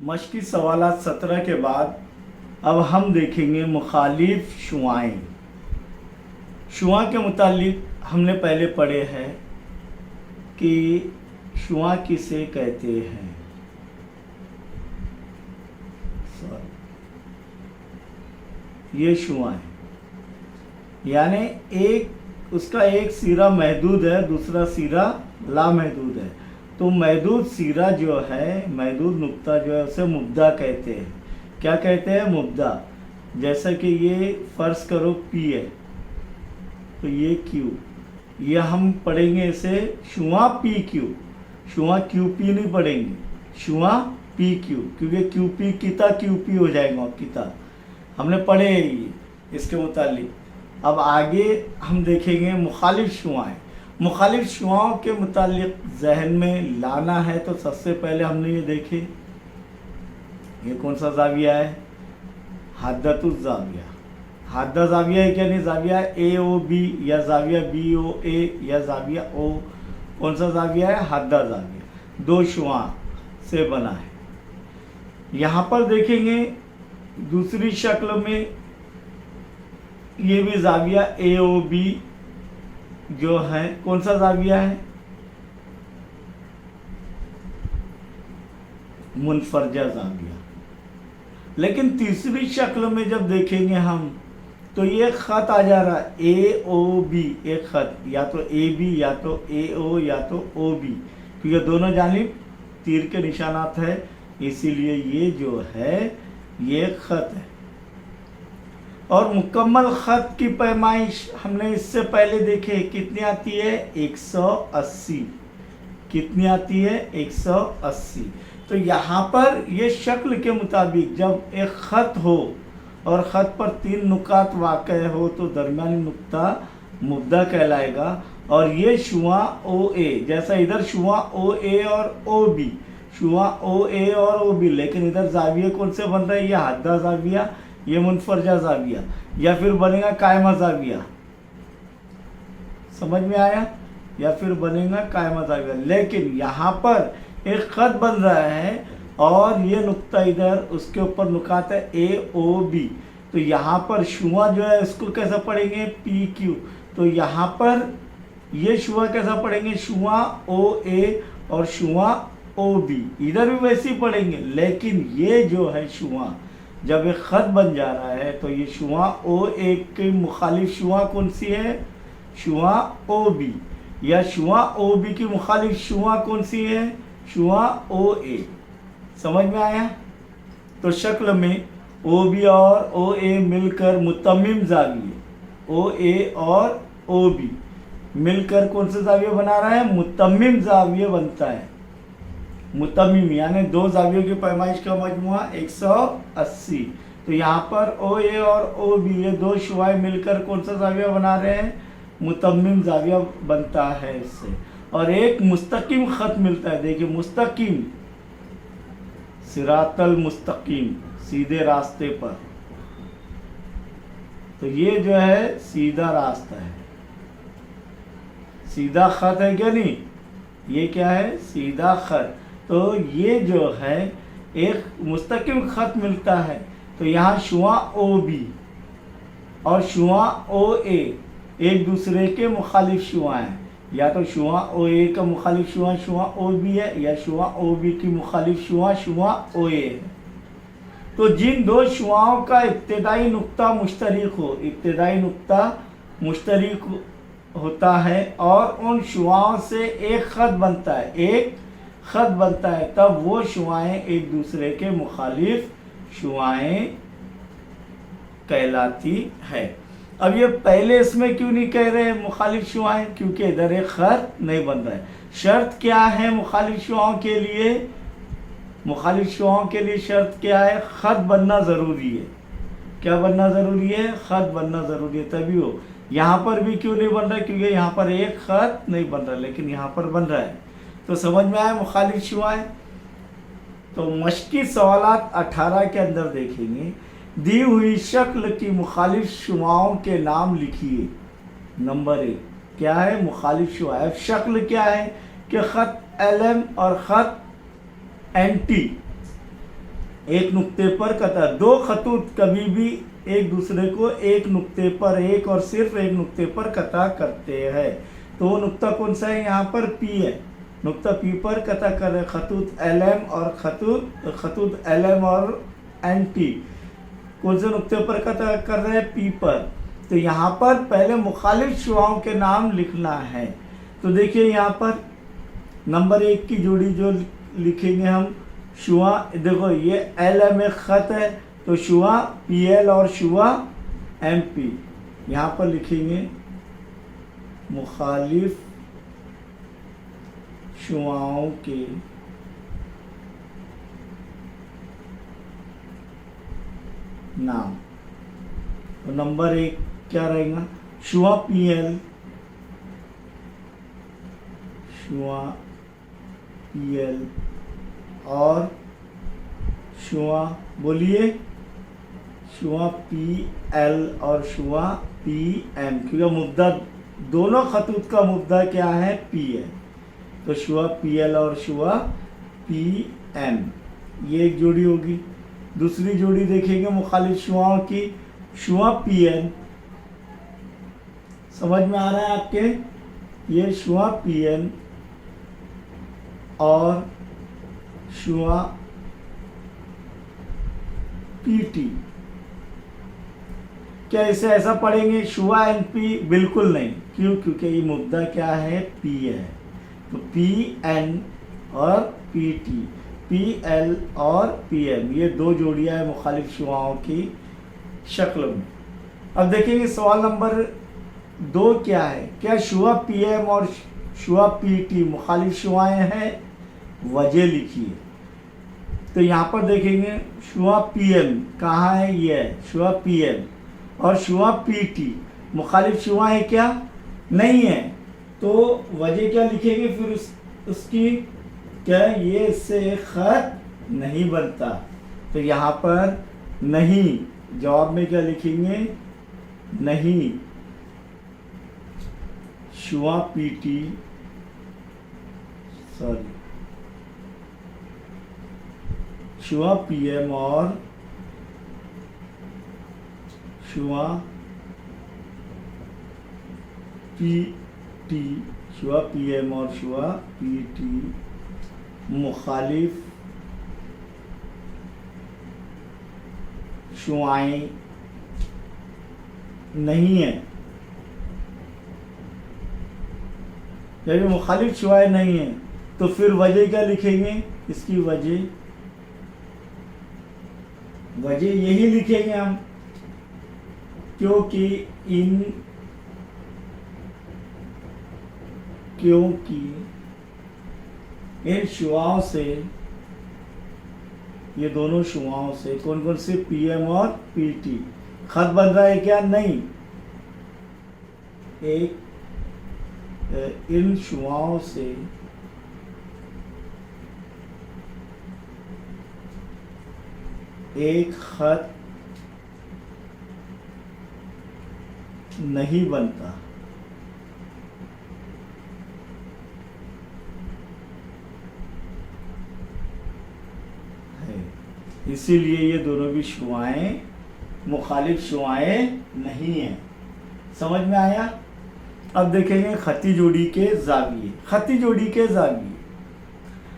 मश्की सवालात 17 के बाद अब हम देखेंगे मुखालिफ शुआएँ। शुआ के मुतालिक हमने पहले पढ़े हैं कि शुआ किसे कहते हैं। ये शुआ है, यानी एक उसका एक सिरा महदूद है, दूसरा सिरा लामहदूद है। तो महदूद सिरा जो है, महदूद नुक्ता जो है, उसे मुब्दा कहते हैं। क्या कहते हैं? मुब्दा। जैसा कि ये फ़र्ज़ करो P है तो ये Q, ये हम पढ़ेंगे इसे शुआ PQ। शुआ QP नहीं पढ़ेंगे, शुआ PQ, क्योंकि QP किता QP हो जाएगा। किता हमने पढ़े ये इसके मुतालिक। अब आगे हम देखेंगे मुखालिफ शुआएँ। मुखालिफ शुआओं के मुतालिक जहन में लाना है तो सबसे पहले हमने ये देखे, ये कौन सा जाविया है? हद्दतुल जाविया। हद्दा जाविया है क्या? नहीं, जाविया AOB या जाविया BOA या जाविया O, कौन सा जाविया है? हद्दा जाविया। दो शुआ से बना है। यहाँ पर देखेंगे दूसरी शक्ल में ये भी जाविया AOB जो है, कौन सा जाविया है? मुनफरजा जाविया। लेकिन तीसरी शक्ल में जब देखेंगे हम तो ये ख़त आ जा रहा है AOB, एक ख़त, या तो AB या तो AO या तो OB, क्योंकि दोनों जानिब तीर के निशानात है, इसीलिए ये जो है ये ख़त है। और मुकम्मल ख़त की पैमाइश हमने इससे पहले देखे, कितनी आती है? 180। कितनी आती है? 180। तो यहाँ पर ये शक्ल के मुताबिक जब एक ख़त हो और ख़त पर 3 नुकात वाक़ हो तो दरमियानी नुक्ता मुब्दा कहलाएगा। और ये शुआ OA, जैसा इधर शुआ OA और OB, शुआ OA और OB, लेकिन इधर जाविया कौन से बन रहा है? ये हद्दा जाविया, ये मुनफरजा जाविया, या फिर बनेगा कायमा जाविया। समझ में आया? या फिर बनेगा कायमा जाविया। लेकिन यहाँ पर एक ख़त बन रहा है और ये नुक्ता इधर, उसके ऊपर नुकात है AOB। तो यहाँ पर शुआ जो है इसको कैसा पढ़ेंगे? PQ। तो यहाँ पर ये शुआ कैसा पढ़ेंगे? शुआ OA और शुआ OB। इधर भी वैसे ही पढ़ेंगे, लेकिन ये जो है शुआ जब एक ख़त बन जा रहा है तो ये शुआ OA की मुखालिफ शुआ कौन सी है? शुआ OB। या शुआ OB की मुखालिफ शुआ कौन सी है? शुआ OA। समझ में आया? तो शक्ल में OB और OA मिलकर मुतम्मिम जाविये, OA और OB मिलकर कौन सा जाविया बना रहा है? मुतम्मिम जाविया बनता है। मुतम्मिम यानी दो जावियों की पैमाइश का मजमुआ 180। तो यहाँ पर OA और OB ये दो शुआएँ मिलकर कौन सा जाविया बना रहे हैं? मुतम्मिम जाविया बनता है इससे। और एक मुस्तकीम ख़त मिलता है। देखिए मुस्तकीम, सिरातल मुस्तकीम, सीधे रास्ते पर। तो ये जो है सीधा रास्ता है, सीधा ख़त है क्या? नहीं, ये क्या है? सीधा ख़त। तो ये जो है एक मुस्तकीम ख़त मिलता है। तो यहाँ शुआ OB और शुआ OA एक दूसरे के मुखालिफ शुआ हैं। या तो शुआ OA का मुखालिफ शुआ शुआ OB है, या शुआ OB की मुखालिफ शुआ शुआ OA है। तो जिन दो शुआओं का इब्तिदाई नुक्ता मुश्तरक हो, इब्तिदाई नुक्ता मुश्तरक होता है और उन शुआओं से एक ख़त बनता है, एक ख़त बनता है, तब वो शुआएँ एक दूसरे के मुखालिफ शुआएँ कहलाती है। अब ये पहले इसमें क्यों नहीं कह रहे मुखालिफ शुआएँ? क्योंकि इधर एक ख़त नहीं बन रहा है। शर्त क्या है मुखालिफ शुआओं के लिए? मुखालिफ शुआओं के लिए शर्त क्या है? ख़त बनना ज़रूरी है। क्या बनना ज़रूरी है? ख़त बनना ज़रूरी है, तभी हो। यहाँ पर भी क्यों नहीं बन रहा है? क्योंकि यहाँ पर एक ख़त नहीं बन रहा, लेकिन यहाँ पर बन रहा है। तो समझ में आया मुखालिफ शुआएँ? तो मश्की सवालात 18 के अंदर देखेंगे, दी हुई शक्ल की मुखालिफ शुआओं के नाम लिखिए। नंबर 1 क्या है? मुखालिफ शुआ। शक्ल क्या है? कि ख़त LM और ख़त NT एक नुक्ते पर कता, दो खतूत कभी भी एक दूसरे को एक नुक्ते पर, एक और सिर्फ एक नुक्ते पर कता करते हैं। तो वो नुक्ता कौन सा है? यहाँ पर पी है। नुक्ता पी पर कता कर रहे खतूत LM और खतूत LM और NT कौन से नुक्ते पर कता कर रहे हैं? पी पर। तो यहाँ पर पहले मुखालिफ शुआओं के नाम लिखना है। तो देखिए यहाँ पर नंबर 1 की जोड़ी जो लिखेंगे हम, शुआ, देखो ये LM एक खत है, तो शुआ PL और शुआ MP। यहाँ पर लिखेंगे मुखालिफ शुआओं के नाम। तो नंबर 1 क्या रहेगा? शुआ PL, शुआ PL और शुआ, बोलिए, शुआ PL और शुआ PM, क्योंकि मुद्दा दोनों खतूत का मुद्दा क्या है? P है। तो शुआ PL और शुआ PM, ये एक जोड़ी होगी। दूसरी जोड़ी देखेंगे मुखालिफ शुआओं की, शुआ PN, समझ में आ रहा है आपके? ये शुआ PN और शुआ PT। क्या इसे ऐसा पढ़ेंगे शुआ NP? बिल्कुल नहीं। क्यों? क्योंकि ये मुद्दा क्या है? P है। तो PN और PT, PL और PM, ये दो जोड़ियां हैं मुखालिफ शुआओं की शक्ल में। अब देखेंगे सवाल नंबर 2 क्या है? क्या शुआ PM और शुआ PT मुखालिफ शुआएं हैं? वजह लिखिए। तो यहाँ पर देखेंगे शुआ PM कहाँ है? ये है शुआ PM, और शुआ PT मुखालिफ शुआएं क्या? नहीं है। तो वजह क्या लिखेंगे फिर उसकी? क्या ये इससे खत नहीं बनता। तो यहाँ पर नहीं, जवाब में क्या लिखेंगे? नहीं। शुआ PT, सॉरी, शुआ PM और शुआ PT, शुआ PM और शुआ PT मुखालिफ शुआएं नहीं है। जब मुखालिफ शुआएं नहीं है तो फिर वजह क्या लिखेंगे? इसकी वजह यही लिखेंगे हम, क्योंकि इन शुआओं से, ये दोनों शुआओं से कौन कौन से? PM और PT खत बन रहा है क्या? नहीं। इन शुआओं से एक खत नहीं बनता है, इसीलिए ये दोनों भी शुआएं मुखालिफ शुआएं नहीं हैं। समझ में आया? अब देखेंगे खती जोड़ी के जाविये। खती जोड़ी के जाविये,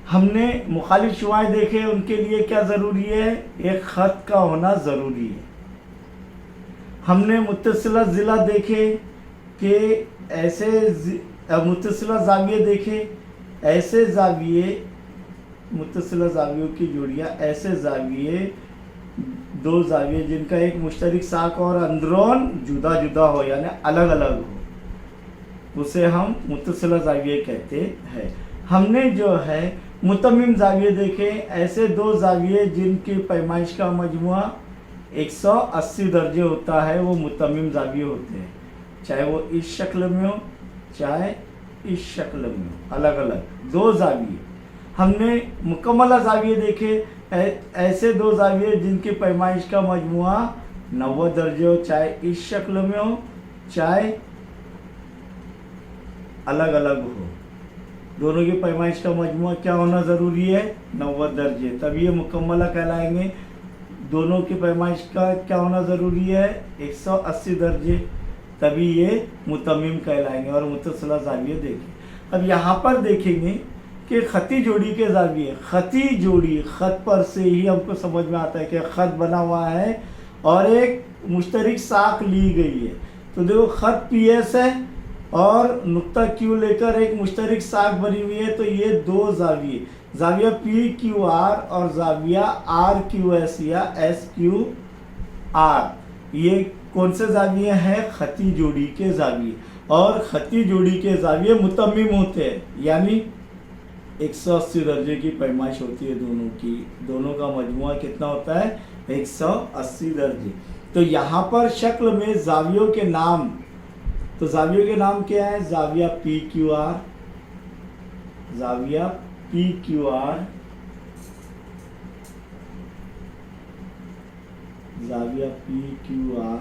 हमने मुखालिफ शुआएं देखे, उनके लिए क्या ज़रूरी है? एक ख़त का होना ज़रूरी है। हमने मुत्तसिला ज़िला देखे कि ऐसे मुत्तसिला ज़ाविये देखे, ऐसे ज़ाविये, मुत्तसिला ज़ावियों की जोड़ियाँ, ऐसे ज़ाविये, दो ज़ाविये जिनका एक मुश्तरक साक और अंदरून जुदा जुदा हो, यानी अलग अलग हो, उसे हम मुत्तसिला ज़ाविये कहते हैं। हमने जो है मुतम्मिम ज़ाविये देखे, ऐसे दो ज़ाविये जिनकी पैमाइश का मजमुआ 180 दर्जे होता है, वो मुतम्मिम ज़ाविये होते हैं, चाहे वो इस शक्ल में हो चाहे इस शक्ल में हो, अलग अलग दो ज़ाविये। हमने मुकम्मला ज़ाविये देखे, ऐसे दो ज़ाविये जिनकी पैमाइश का मजमुआ 90 दर्जे हो, चाहे इस शक्ल में हो चाहे अलग अलग हो। दोनों की पैमाइश का मजमूआ क्या होना ज़रूरी है, 90 दर्जे, तब ये मुकम्मला कहलाएंगे। दोनों की पैमाइश का क्या होना ज़रूरी है, 180 दर्जे, तभी ये मुतम्मिम कहलाएंगे। और मुत्तसिला ज़ाविये देखें। अब यहाँ पर देखेंगे कि खती जोड़ी के ज़ाविये, खती जोड़ी, ख़त पर से ही हमको समझ में आता है कि ख़त बना हुआ है और एक मुश्तरक साख ली गई है। तो देखो ख़त PS है और नुक्ता Q लेकर एक मुश्तरक साख बनी हुई है, तो ये दो ज़ाविये, ज़ाविया PQR और ज़ाविया RQS या SQR, ये कौन से ज़ाविये हैं, खती जोड़ी के ज़ाविये। और खती जोड़ी के ज़ाविये मुतम्मिम होते हैं, यानी 180 दर्जे की पैमाइश होती है दोनों की। दोनों का मजमुआ कितना होता है, 180 दर्जे। तो यहाँ पर शक्ल में ज़ावियों के नाम, तो ज़ावियों के नाम क्या है, ज़ाविया PQR, ज़ाविया PQR, ज़ाविया PQR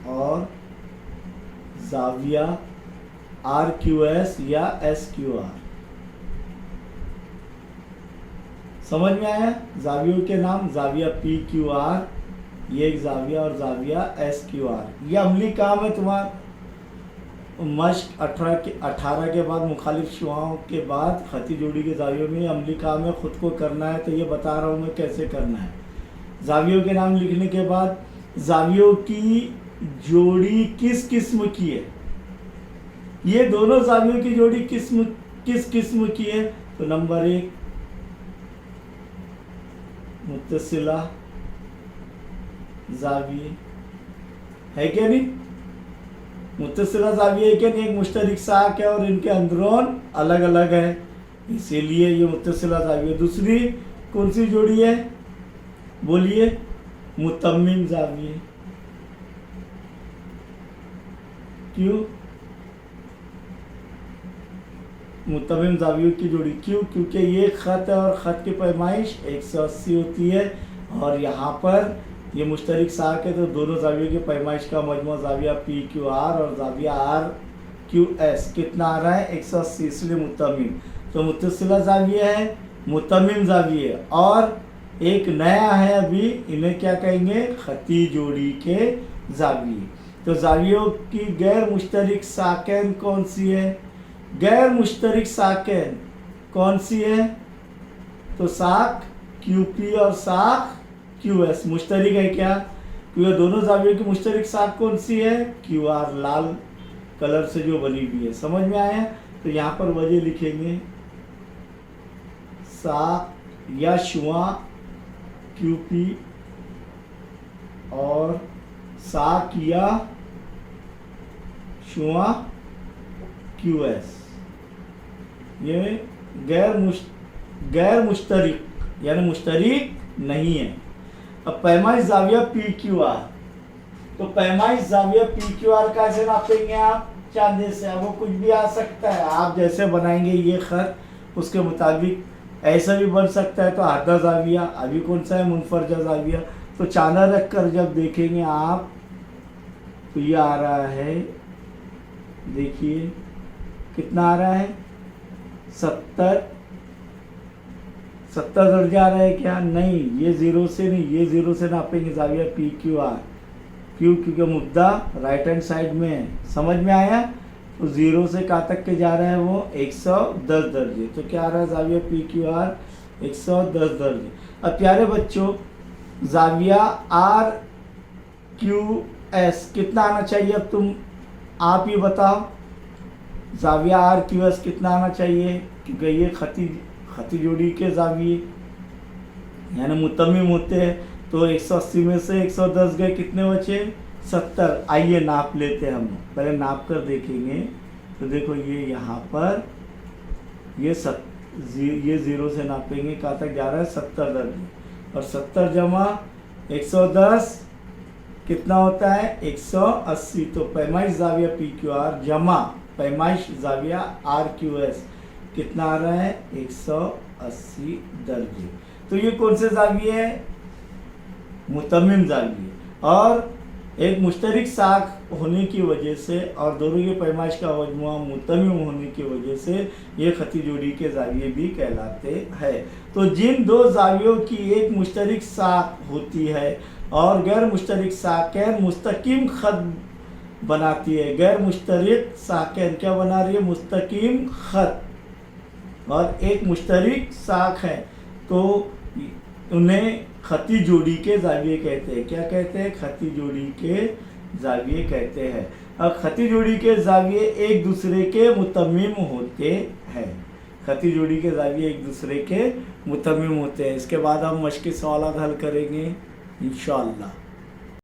और ज़ाविया RQS या SQR। समझ में आया, ज़ावियों के नाम, ज़ाविया PQR, ये एक ज़ाविया, और ज़ाविया SQR। ये अमली काम है तुम्हारा मश्क 18 के बाद मुखालिफ शुआओं के बाद खती जोड़ी के ज़ावियों में अमली काम है, ख़ुद को करना है। तो ये बता रहा हूँ मैं कैसे करना है। ज़ावियों के नाम लिखने के बाद ज़ावियों की जोड़ी किस किस्म की है, ये दोनों ज़ावियों की जोड़ी किस किस्म की है, तो नंबर 1 मुत्तसिला ज़ाविये है क्या नहीं, मुत्तसिला ज़ाविये क्या नहीं, एक मुश्तरक साख है और इनके अंदरून अलग अलग है, इसीलिए ये मुत्तसिला ज़ाविये। दूसरी कौन सी जोड़ी है, बोलिए, मुतम्मिम ज़ाविये। क्यों मुतम्मिम ज़ावियों की जोड़ी, क्यों, क्योंकि ये ख़त है और ख़त की पैमाइश 180 होती है और यहाँ पर ये मुश्तरक साख है, तो दोनों ज़ावियों की पैमाइश का मजमूआ ज़ाविया PQR और ज़ाविया RQS कितना आ रहा है, 180, इसलिए मुतम्मिम। तो मुत्तसिला ज़ाविया है, मुतम्मिम ज़ाविये, और एक नया है अभी, इन्हें क्या कहेंगे, खती जोड़ी के ज़ाविये। तो ज़ावियों की गैर मुश्तरक साकेन कौन सी है, गैर मुश्तरक साकेन कौन सी है, तो साख QP और साख QS मुश्तरक है क्या, क्योंकि दोनों ज़ावियों की मुश्तरक साख कौन सी है, QR, लाल कलर से जो बनी हुई है। समझ में आया। तो यहाँ पर वजह लिखेंगे, साख या शुआ QP और साख या शुआ QS, ये गैर मुश्तरक यानी मुश्तरक नहीं है। अब पैमाइश ज़ाविया PQR, तो पैमाइश ज़ाविया PQR कैसे नापेंगे आप, चांदे से, अब वो कुछ भी आ सकता है, आप जैसे बनाएंगे ये खत उसके मुताबिक ऐसा भी बन सकता है। तो आधा ज़ाविया, अभी कौन सा है, मुनफरजा ज़ाविया, तो चांदा रख कर जब देखेंगे आप तो ये आ रहा है, देखिए कितना आ रहा है, 70 दर्जा आ रहा है क्या, नहीं, ये ज़ीरो से नहीं, ये ज़ीरो से नापेंगे ज़ाविया PQR, क्यों, क्योंकि मुद्दा राइट हैंड साइड में है। समझ में आया। तो ज़ीरो से कहाँ तक के जा रहा है वो, 110 दर्जे। तो क्या आ रहा है ज़ाविया PQR 110 दर्जे। अब प्यारे बच्चों, ज़ाविया RQS कितना आना चाहिए, अब तुम आप ही बताओ, ज़ाविया RQS कितना आना चाहिए, क्योंकि ये खती जोड़ी के ज़ाविये यानी मुतम्मिम होते हैं। तो 180 में से 110 गए, कितने बचे, 70। आइए नाप लेते हैं हम, पहले नाप कर देखेंगे। तो देखो ये यहाँ पर ये ज़ीरो से नापेंगे, कहाँ तक जा रहा है, 70 दर्जे, और 70 जमा 110 कितना होता है, 180। तो पैमाइश ज़ाविया PQR जमा पैमाइश ज़ाविया RQS कितना आ रहा है, 180 दर्जे। तो ये कौन से ज़ाविये है, मुतम्मिम ज़ाविये। और एक मुश्तरक साख होने की वजह से और दोनों की पैमाइश का मजमुआ मुतमिम होने की वजह से ये खती जोड़ी के जाविये भी कहलाते हैं। तो जिन दो जावियों की एक मुश्तरक साख होती है और गैर मुश्तरक साकैन मुस्तकीम खत बनाती है, गैर मुश्तरक साकैन क्या बना रही है? मुस्तकीम खत, और एक मुश्तरक साख है तो उन्हें खती जोड़ी के जाविये कहते हैं। क्या कहते हैं? खती जोड़ी के जाविये कहते हैं। अब खती जोड़ी के जाविये एक दूसरे के मुतम्मिम होते हैं। खती जोड़ी के जाविये एक दूसरे के मुतम्मिम होते हैं। इसके बाद हम मश्क़ी सवालात हल करेंगे इंशाअल्लाह।